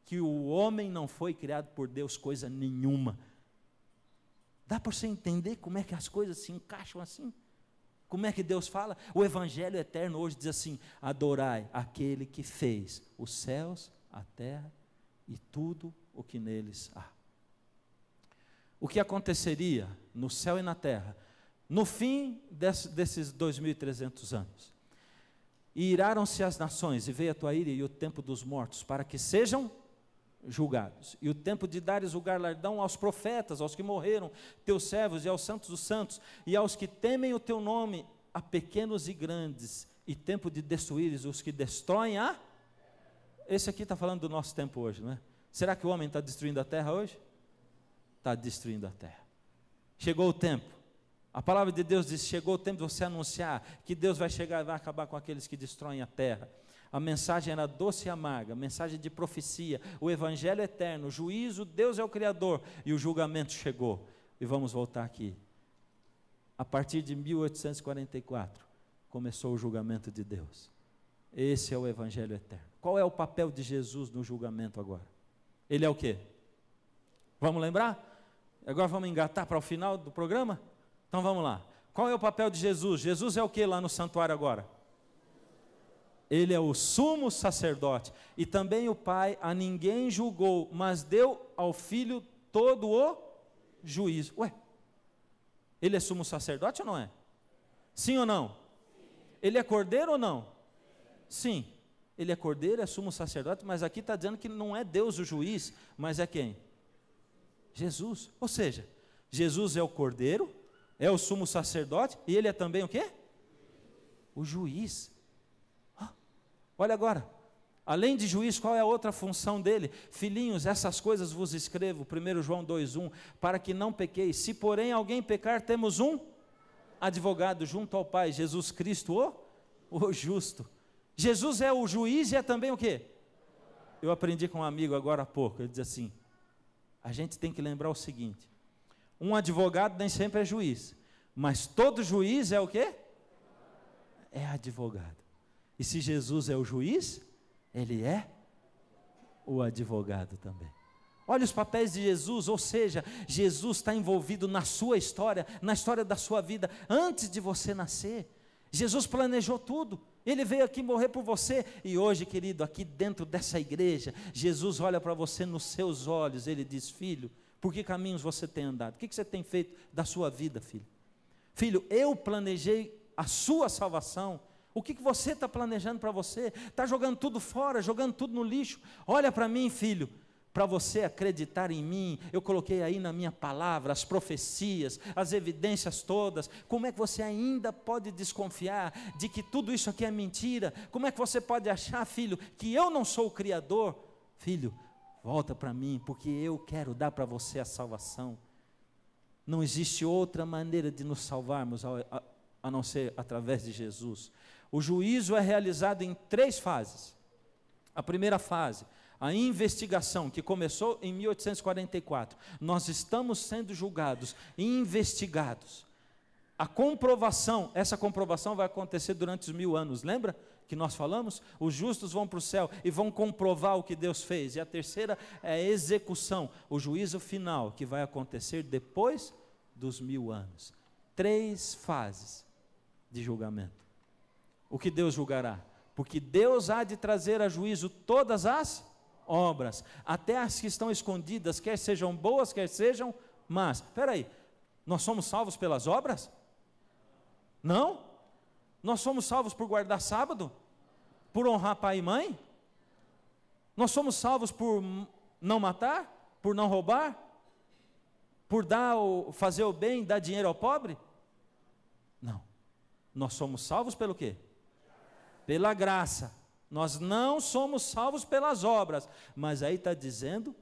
que o homem não foi criado por Deus coisa nenhuma. Dá para você entender como é que as coisas se encaixam assim? Como é que Deus fala? O Evangelho eterno hoje diz assim: adorai aquele que fez os céus, a terra e tudo o que neles há. O que aconteceria no céu e na terra, no fim desses 2.300 anos? E iraram-se as nações, e veio a tua ira e o tempo dos mortos, para que sejam julgados, e o tempo de dares o galardão aos profetas, aos que morreram, teus servos, e aos santos dos santos, e aos que temem o teu nome, a pequenos e grandes, e tempo de destruíres os que destroem a... Esse aqui está falando do nosso tempo hoje, não é? Será que o homem está destruindo a terra hoje? Está destruindo a terra. Chegou o tempo. A palavra de Deus diz: chegou o tempo de você anunciar que Deus vai chegar e vai acabar com aqueles que destroem a terra. A mensagem era doce e amarga, mensagem de profecia, o Evangelho eterno, o juízo, Deus é o Criador, e o julgamento chegou. E vamos voltar aqui. A partir de 1844, começou o julgamento de Deus. Esse é o Evangelho eterno. Qual é o papel de Jesus no julgamento agora? Ele é o quê? Vamos lembrar? Agora vamos engatar para o final do programa? Então vamos lá. Qual é o papel de Jesus? Jesus é o que lá no santuário agora? Ele é o sumo sacerdote, e também o Pai a ninguém julgou, mas deu ao Filho todo o juízo. Ué, ele é sumo sacerdote ou não é? Sim ou não? Ele é cordeiro ou não? Sim, ele é cordeiro, é sumo sacerdote, mas aqui está dizendo que não é Deus o juiz, mas é quem? Jesus. Ou seja, Jesus é o cordeiro, é o sumo sacerdote, e ele é também o quê? O juiz. Olha agora, além de juiz, qual é a outra função dele? Filhinhos, essas coisas vos escrevo, 1 João 2,1, para que não pequeis. Se porém alguém pecar, temos um advogado junto ao Pai, Jesus Cristo o o justo. Jesus é o juiz e é também o quê? Eu aprendi com um amigo agora há pouco, ele diz assim, a gente tem que lembrar o seguinte, um advogado nem sempre é juiz, mas todo juiz é o quê? É advogado. E se Jesus é o juiz, ele é o advogado também. Olha os papéis de Jesus, ou seja, Jesus está envolvido na sua história, na história da sua vida, antes de você nascer. Jesus planejou tudo, Ele veio aqui morrer por você, e hoje, querido, aqui dentro dessa igreja, Jesus olha para você nos seus olhos, Ele diz, filho, por que caminhos você tem andado? O que você tem feito da sua vida, filho? Filho, eu planejei a sua salvação. O que você está planejando para você? Está jogando tudo fora, jogando tudo no lixo? Olha para mim, filho, para você acreditar em mim, eu coloquei aí na minha palavra as profecias, as evidências todas. Como é que você ainda pode desconfiar de que tudo isso aqui é mentira? Como é que você pode achar, filho, que eu não sou o Criador? Filho, volta para mim, porque eu quero dar para você a salvação. Não existe outra maneira de nos salvarmos a não ser através de Jesus. O juízo é realizado em 3 fases. A primeira fase, a investigação, que começou em 1844. Nós estamos sendo julgados, investigados. A comprovação, essa comprovação vai acontecer durante os 1000 anos, lembra que nós falamos? Os justos vão para o céu e vão comprovar o que Deus fez. E a terceira é a execução, o juízo final, que vai acontecer depois dos 1000 anos. 3 fases de julgamento. O que Deus julgará? Porque Deus há de trazer a juízo todas as obras, até as que estão escondidas, quer sejam boas, quer sejam más. Espera aí, nós somos salvos pelas obras? Não? Nós somos salvos por guardar sábado? Por honrar pai e mãe? Nós somos salvos por não matar? Por não roubar? Por fazer o bem, dar dinheiro ao pobre? Não. Nós somos salvos pelo quê? Pela graça. Nós não somos salvos pelas obras, mas aí está dizendo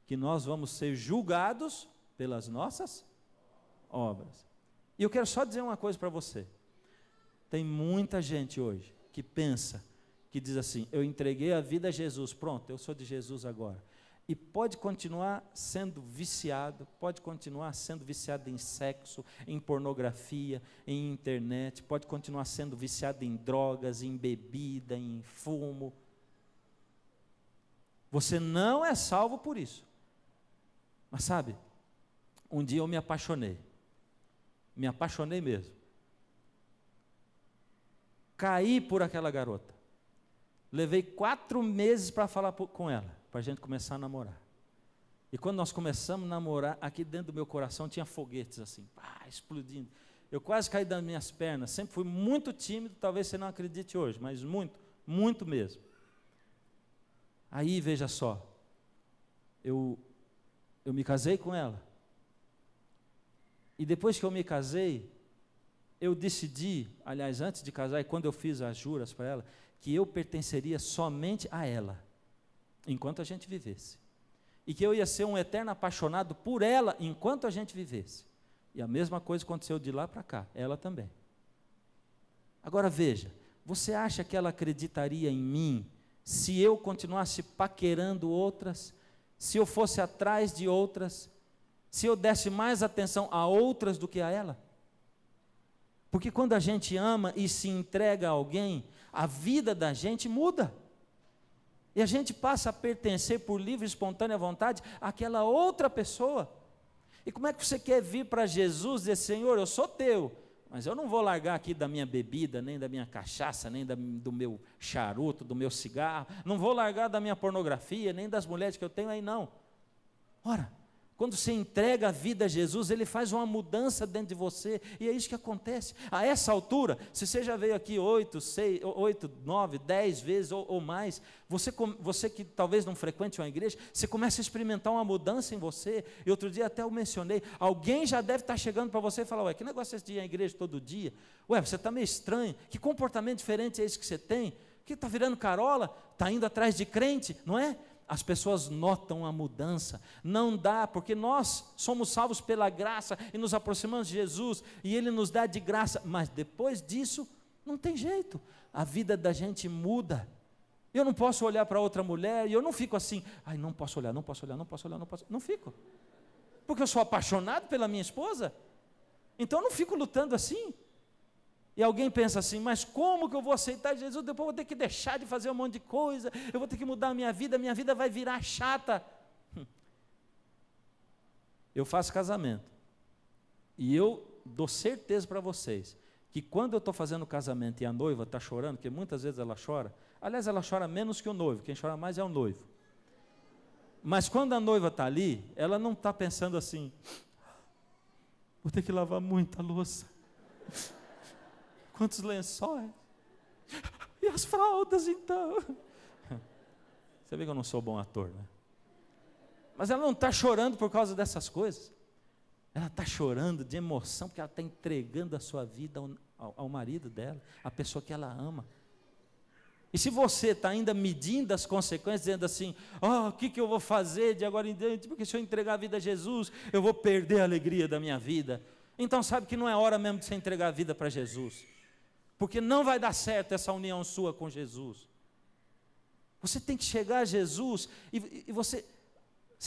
que nós vamos ser julgados pelas nossas obras. E eu quero só dizer uma coisa para você. Tem muita gente hoje que pensa, que diz assim, eu entreguei a vida a Jesus, pronto, eu sou de Jesus agora. E pode continuar sendo viciado, pode continuar sendo viciado em sexo, em pornografia, em internet, pode continuar sendo viciado em drogas, em bebida, em fumo. Você não é salvo por isso. Mas sabe, um dia eu me apaixonei mesmo. Caí por aquela garota. Levei 4 meses para falar com ela, para a gente começar a namorar. E quando nós começamos a namorar, aqui dentro do meu coração tinha foguetes assim, explodindo. Eu quase caí das minhas pernas, sempre fui muito tímido, talvez você não acredite hoje, mas muito, muito mesmo. Aí, veja só, eu me casei com ela. E depois que eu me casei, eu decidi, aliás, antes de casar, e quando eu fiz as juras para ela, que eu pertenceria somente a ela, enquanto a gente vivesse. E que eu ia ser um eterno apaixonado por ela, enquanto a gente vivesse. E a mesma coisa aconteceu de lá para cá, ela também. Agora veja, você acha que ela acreditaria em mim, se eu continuasse paquerando outras, se eu fosse atrás de outras, se eu desse mais atenção a outras do que a ela? Porque quando a gente ama e se entrega a alguém, a vida da gente muda. E a gente passa a pertencer por livre e espontânea vontade àquela outra pessoa. E como é que você quer vir para Jesus e dizer, Senhor, eu sou teu, mas eu não vou largar aqui da minha bebida, nem da minha cachaça, nem do meu charuto, do meu cigarro, não vou largar da minha pornografia, nem das mulheres que eu tenho aí, não. Ora, quando você entrega a vida a Jesus, Ele faz uma mudança dentro de você, e é isso que acontece. A essa altura, se você já veio aqui 8, 9, 10 vezes ou mais, você que talvez não frequente uma igreja, você começa a experimentar uma mudança em você. E outro dia até eu mencionei, alguém já deve estar chegando para você e falar, ué, que negócio é esse de ir à igreja todo dia? Ué, você está meio estranho, que comportamento diferente é esse que você tem? Que está virando carola? Está indo atrás de crente, não é? As pessoas notam a mudança, não dá, porque nós somos salvos pela graça e nos aproximamos de Jesus e Ele nos dá de graça, mas depois disso Não tem jeito, a vida da gente muda. Eu não posso olhar para outra mulher e eu não fico assim, ai, não posso olhar, não posso olhar, não posso olhar, não posso. Não fico. Porque eu sou apaixonado pela minha esposa. Então eu não fico lutando assim. E alguém pensa assim, mas como que eu vou aceitar Jesus? Depois eu vou ter que deixar de fazer um monte de coisa, eu vou ter que mudar a minha vida vai virar chata. Eu faço casamento. E eu dou certeza para vocês, que quando eu estou fazendo o casamento e a noiva está chorando, porque muitas vezes ela chora, aliás, ela chora menos que o noivo, quem chora mais é o noivo. Mas quando a noiva está ali, ela não está pensando assim, vou ter que lavar muita louça, quantos lençóis, e as fraldas então. Você vê que eu não sou bom ator, né? Mas ela não está chorando por causa dessas coisas, ela está chorando de emoção, porque ela está entregando a sua vida ao marido dela, a pessoa que ela ama. E se você está ainda medindo as consequências, dizendo assim, o que eu vou fazer de agora em diante, porque se eu entregar a vida a Jesus, eu vou perder a alegria da minha vida. Então sabe que não é hora mesmo de você entregar a vida para Jesus, porque não vai dar certo essa união sua com Jesus. Você tem que chegar a Jesus, e você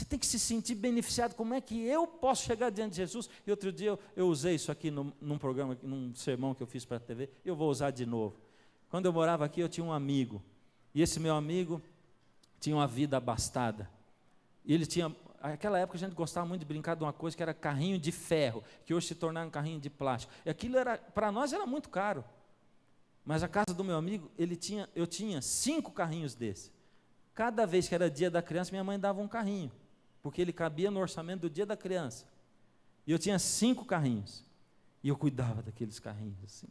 tem que se sentir beneficiado. Como é que eu posso chegar diante de Jesus? E outro dia eu usei isso aqui num programa, num sermão que eu fiz para a TV, eu vou usar de novo. Quando eu morava aqui, eu tinha um amigo, e esse meu amigo tinha uma vida abastada, e ele tinha, naquela época a gente gostava muito de brincar de uma coisa que era carrinho de ferro, que hoje se tornaram um carrinho de plástico, e aquilo para nós era muito caro, mas a casa do meu amigo, eu tinha 5 carrinhos desse. Cada vez que era dia da criança, minha mãe dava um carrinho, porque ele cabia no orçamento do dia da criança, e eu tinha 5 carrinhos, e eu cuidava daqueles carrinhos assim,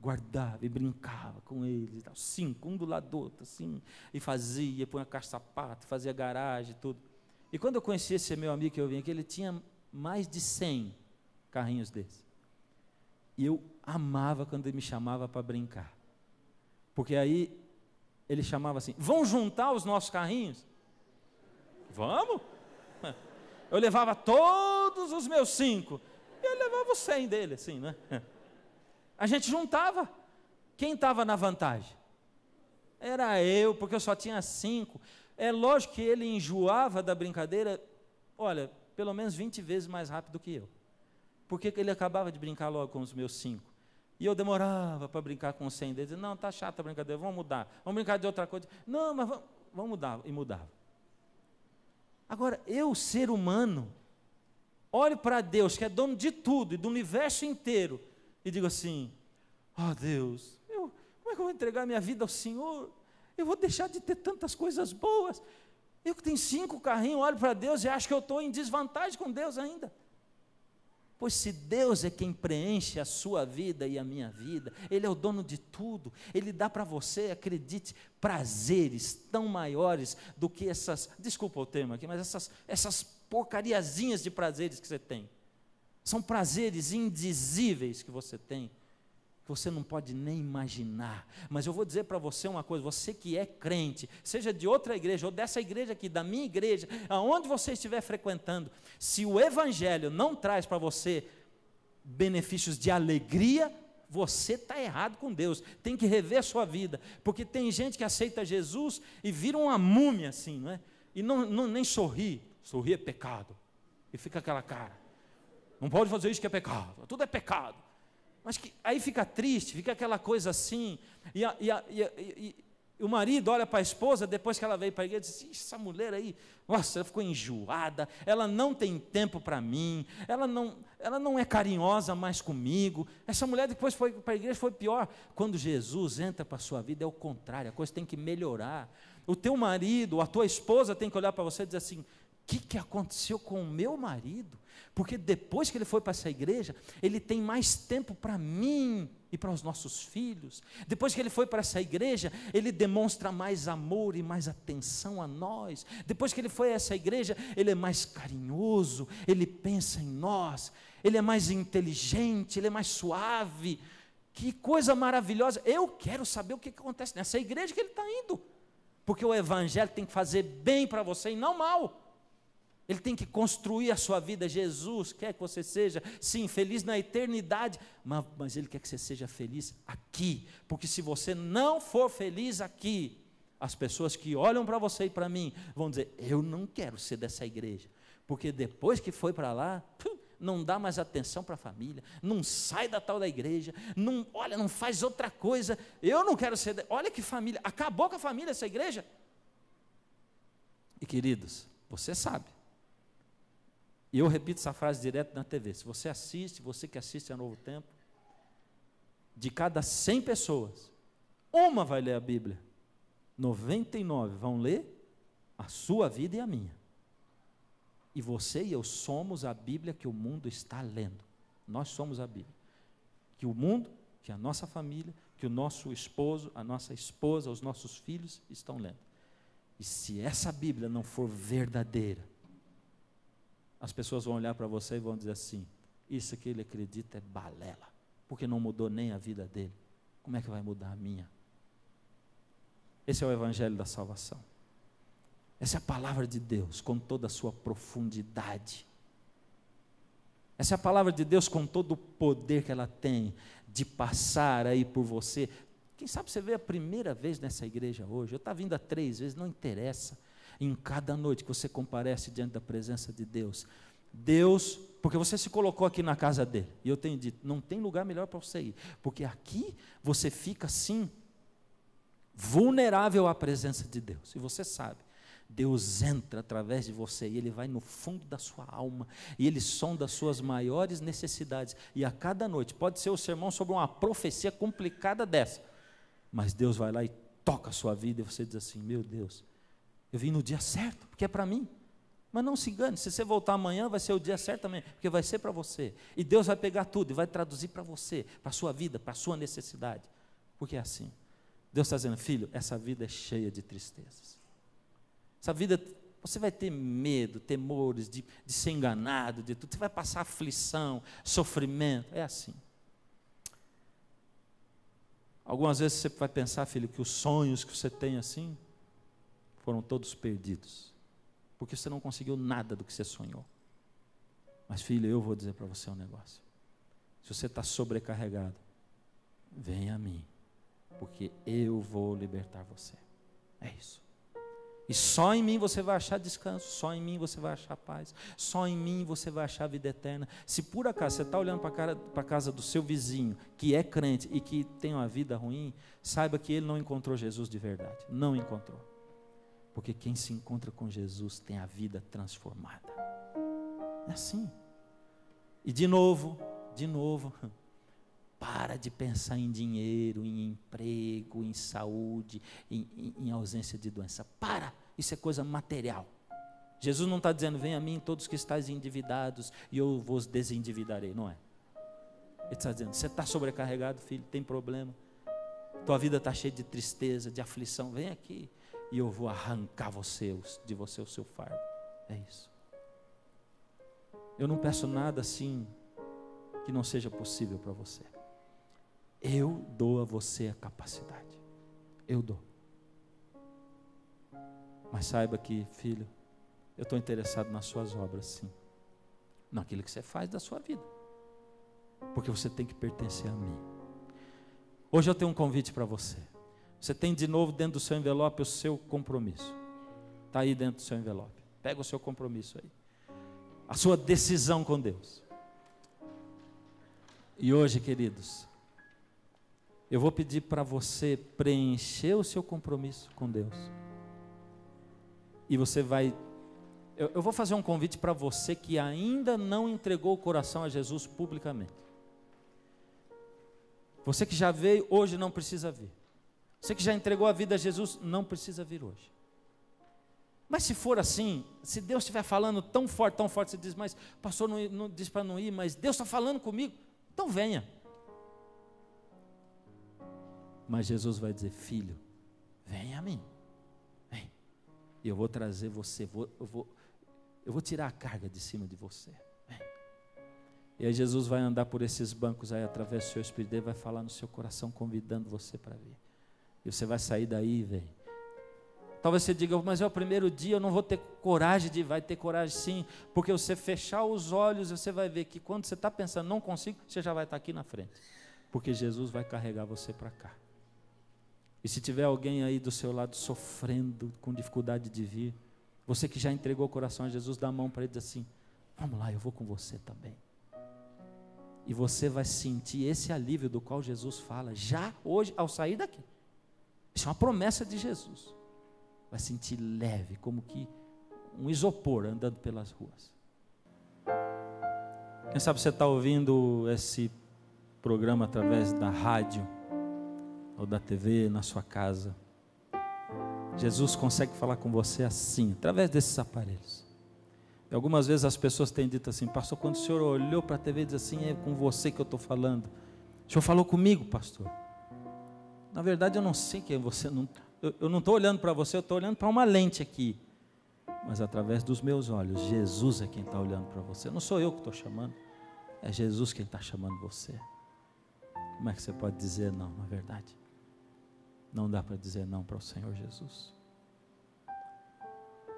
guardava e brincava com eles, 5, um do lado do outro, assim, e fazia, punha caixa de sapato, fazia garagem, tudo. E quando eu conheci esse meu amigo que eu vim aqui, ele tinha mais de 100 carrinhos desses. E eu amava quando ele me chamava para brincar, porque aí ele chamava assim, vão juntar os nossos carrinhos? Vamos? Eu levava todos os meus 5, e ele levava os 100 dele, assim, né? A gente juntava. Quem estava na vantagem? Era eu, porque eu só tinha 5. É lógico que ele enjoava da brincadeira, olha, pelo menos 20 vezes mais rápido que eu. Porque ele acabava de brincar logo com os meus 5. E eu demorava para brincar com os 100 deles. Não, está chata a brincadeira, vamos mudar. Vamos brincar de outra coisa. Não, mas vamos mudar. E mudava. Agora, eu, ser humano, olho para Deus, que é dono de tudo e do universo inteiro, e digo assim, Deus, como é que eu vou entregar minha vida ao Senhor? Eu vou deixar de ter tantas coisas boas. Eu que tenho 5 carrinhos, olho para Deus e acho que eu estou em desvantagem com Deus ainda. Pois se Deus é quem preenche a sua vida e a minha vida, Ele é o dono de tudo, Ele dá para você, acredite, prazeres tão maiores do que desculpa o termo aqui, mas essas porcariazinhas de prazeres que você tem. São prazeres indizíveis que você tem, que você não pode nem imaginar. Mas eu vou dizer para você uma coisa, você que é crente, seja de outra igreja, ou dessa igreja aqui, da minha igreja, aonde você estiver frequentando, se o Evangelho não traz para você benefícios de alegria, você está errado com Deus, tem que rever a sua vida, porque tem gente que aceita Jesus e vira uma múmia assim, não é? E nem sorri é pecado, e fica aquela cara, não pode fazer isso que é pecado, tudo é pecado, mas aí fica triste, fica aquela coisa assim, e o marido olha para a esposa, depois que ela veio para a igreja, e diz, essa mulher aí, nossa, ela ficou enjoada, ela não tem tempo para mim, ela não é carinhosa mais comigo, essa mulher depois foi para a igreja, foi pior. Quando Jesus entra para a sua vida, é o contrário, a coisa tem que melhorar. O teu marido, a tua esposa tem que olhar para você e dizer assim, o que aconteceu com o meu marido? Porque depois que ele foi para essa igreja, ele tem mais tempo para mim e para os nossos filhos. Depois que ele foi para essa igreja, ele demonstra mais amor e mais atenção a nós. Depois que ele foi a essa igreja, ele é mais carinhoso, ele pensa em nós, ele é mais inteligente, ele é mais suave. Que coisa maravilhosa. Eu quero saber o que acontece nessa igreja que ele está indo, porque o Evangelho tem que fazer bem para você e não mal. Ele tem que construir a sua vida. Jesus quer que você seja, sim, feliz na eternidade, mas Ele quer que você seja feliz aqui, porque se você não for feliz aqui, as pessoas que olham para você e para mim vão dizer: eu não quero ser dessa igreja, porque depois que foi para lá, não dá mais atenção para a família, não sai da tal da igreja, não, olha, não faz outra coisa, eu não quero ser, olha que família, acabou com a família essa igreja. E queridos, você sabe, e eu repito essa frase direto na TV, se você assiste, você que assiste a Novo Tempo, de cada 100 pessoas, uma vai ler a Bíblia, 99 vão ler a sua vida e a minha. E você e eu somos a Bíblia que o mundo está lendo. Nós somos a Bíblia. Que o mundo, que a nossa família, que o nosso esposo, a nossa esposa, os nossos filhos estão lendo. E se essa Bíblia não for verdadeira, as pessoas vão olhar para você e vão dizer assim: isso que ele acredita é balela, porque não mudou nem a vida dele. Como é que vai mudar a minha? Esse é o Evangelho da salvação. Essa é a palavra de Deus com toda a sua profundidade. Essa é a palavra de Deus com todo o poder que ela tem de passar aí por você. Quem sabe você veio a primeira vez nessa igreja hoje, eu estava vindo há 3 vezes, não interessa. Em cada noite que você comparece diante da presença de Deus, porque você se colocou aqui na casa dele, e eu tenho dito, não tem lugar melhor para você ir, porque aqui você fica assim, vulnerável à presença de Deus, e você sabe, Deus entra através de você, e Ele vai no fundo da sua alma, e Ele sonda as suas maiores necessidades, e a cada noite, pode ser o sermão sobre uma profecia complicada dessa, mas Deus vai lá e toca a sua vida, e você diz assim: meu Deus, eu vim no dia certo, porque é para mim. Mas não se engane, se você voltar amanhã, vai ser o dia certo também, porque vai ser para você, e Deus vai pegar tudo, e vai traduzir para você, para a sua vida, para a sua necessidade, porque é assim. Deus está dizendo: filho, essa vida é cheia de tristezas, essa vida, você vai ter medo, temores de ser enganado, de tudo, você vai passar aflição, sofrimento, é assim. Algumas vezes você vai pensar, filho, que os sonhos que você tem assim, foram todos perdidos, porque você não conseguiu nada do que você sonhou. Mas filho, eu vou dizer para você um negócio, se você está sobrecarregado, venha a mim, porque eu vou libertar você, é isso. E só em mim você vai achar descanso, só em mim você vai achar paz, só em mim você vai achar vida eterna. Se por acaso você está olhando para a casa do seu vizinho, que é crente e que tem uma vida ruim, saiba que ele não encontrou Jesus de verdade, não encontrou. Porque quem se encontra com Jesus tem a vida transformada. É assim. E de novo, para de pensar em dinheiro, em emprego, em saúde, em ausência de doença. Para, isso é coisa material. Jesus não está dizendo: venha a mim todos que estáis endividados e eu vos desendividarei, não é. Ele está dizendo: você está sobrecarregado, filho, tem problema, tua vida está cheia de tristeza, de aflição, vem aqui e eu vou arrancar de você o seu fardo. É isso. Eu não peço nada assim que não seja possível para você. Eu dou a você a capacidade. Eu dou. Mas saiba que, filho, eu estou interessado nas suas obras, sim. Naquilo que você faz da sua vida. Porque você tem que pertencer a mim. Hoje eu tenho um convite para você. Você tem de novo dentro do seu envelope o seu compromisso. Está aí dentro do seu envelope. Pega o seu compromisso aí. A sua decisão com Deus. E hoje, queridos, eu vou pedir para você preencher o seu compromisso com Deus. E você vai... Eu vou fazer um convite para você que ainda não entregou o coração a Jesus publicamente. Você que já veio, hoje não precisa vir. Você que já entregou a vida a Jesus, não precisa vir hoje. Mas se for assim, se Deus estiver falando tão forte, você diz: mas pastor, não diz para não ir, mas Deus está falando comigo, então venha. Mas Jesus vai dizer: filho, venha a mim, vem, e eu vou trazer você, eu vou tirar a carga de cima de você, vem. E aí Jesus vai andar por esses bancos aí, através do seu Espírito, ele vai falar no seu coração, convidando você para vir. E você vai sair daí, vem, Talvez você diga, mas é o primeiro dia, eu não vou ter coragem de ir. Vai ter coragem sim, porque você fechar os olhos, você vai ver que quando você está pensando, não consigo, você já vai estar aqui na frente, porque Jesus vai carregar você para cá. E se tiver alguém aí do seu lado sofrendo, com dificuldade de vir, você que já entregou o coração a Jesus, dá a mão para ele e diz assim, vamos lá, eu vou com você também. E você vai sentir esse alívio do qual Jesus fala, já hoje, ao sair daqui. Isso é uma promessa de Jesus. Vai sentir leve, como que um isopor andando pelas ruas. Quem sabe você está ouvindo esse programa através da rádio ou da TV na sua casa. Jesus consegue falar com você assim, através desses aparelhos. E algumas vezes as pessoas têm dito assim, pastor, quando o senhor olhou para a TV e diz assim, é com você que eu estou falando. O senhor falou comigo, pastor. Na verdade eu não sei quem é você, eu não estou olhando para você, eu estou olhando para uma lente aqui. Mas através dos meus olhos, Jesus é quem está olhando para você. Não sou eu que estou chamando, é Jesus quem está chamando você. Como é que você pode dizer não, na verdade? Não dá para dizer não para o Senhor Jesus.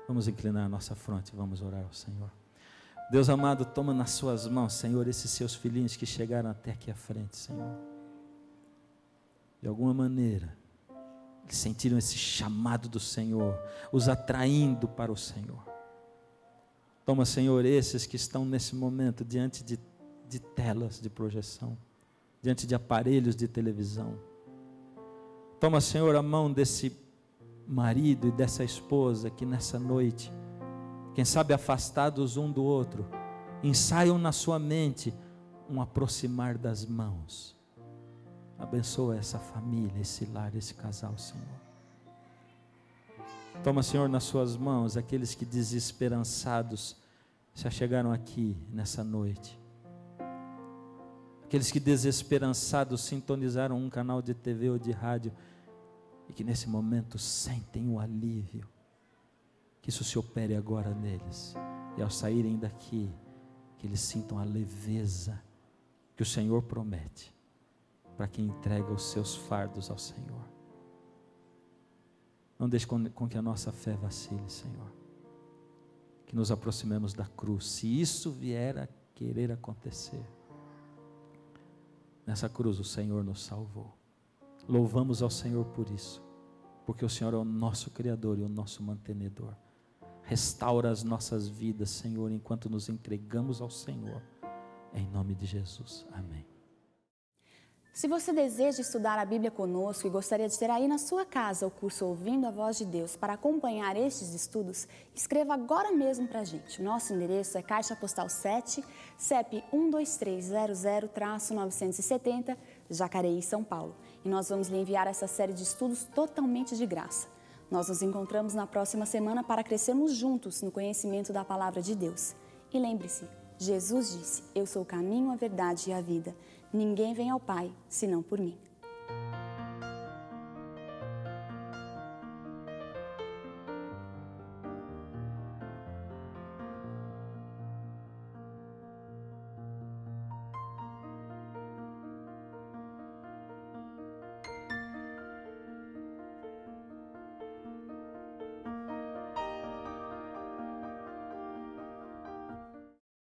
Vamos inclinar a nossa fronte e vamos orar ao Senhor. Deus amado, toma nas suas mãos, Senhor, esses seus filhinhos que chegaram até aqui à frente, Senhor. De alguma maneira, eles sentiram esse chamado do Senhor, os atraindo para o Senhor. Toma, Senhor, esses que estão nesse momento diante de telas de projeção, diante de aparelhos de televisão. Toma, Senhor, a mão desse marido e dessa esposa que nessa noite, quem sabe afastados um do outro, ensaiam na sua mente um aproximar das mãos. Abençoa essa família, esse lar, esse casal, Senhor. Toma, Senhor, nas suas mãos aqueles que desesperançados se achegaram aqui nessa noite. Aqueles que desesperançados sintonizaram um canal de TV ou de rádio e que nesse momento sentem o alívio. Que isso se opere agora neles. E ao saírem daqui, que eles sintam a leveza que o Senhor promete para quem entrega os seus fardos ao Senhor. Não deixe com que a nossa fé vacile, Senhor. Que nos aproximemos da cruz. Se isso vier a querer acontecer, nessa cruz o Senhor nos salvou. Louvamos ao Senhor por isso, porque o Senhor é o nosso Criador e o nosso mantenedor. Restaura as nossas vidas, Senhor, enquanto nos entregamos ao Senhor, em nome de Jesus, amém. Se você deseja estudar a Bíblia conosco e gostaria de ter aí na sua casa o curso Ouvindo a Voz de Deus para acompanhar estes estudos, escreva agora mesmo para a gente. O nosso endereço é Caixa Postal 7, CEP 12300-970, Jacareí, São Paulo. E nós vamos lhe enviar essa série de estudos totalmente de graça. Nós nos encontramos na próxima semana para crescermos juntos no conhecimento da Palavra de Deus. E lembre-se, Jesus disse, eu sou o caminho, a verdade e a vida. Ninguém vem ao Pai, senão por mim.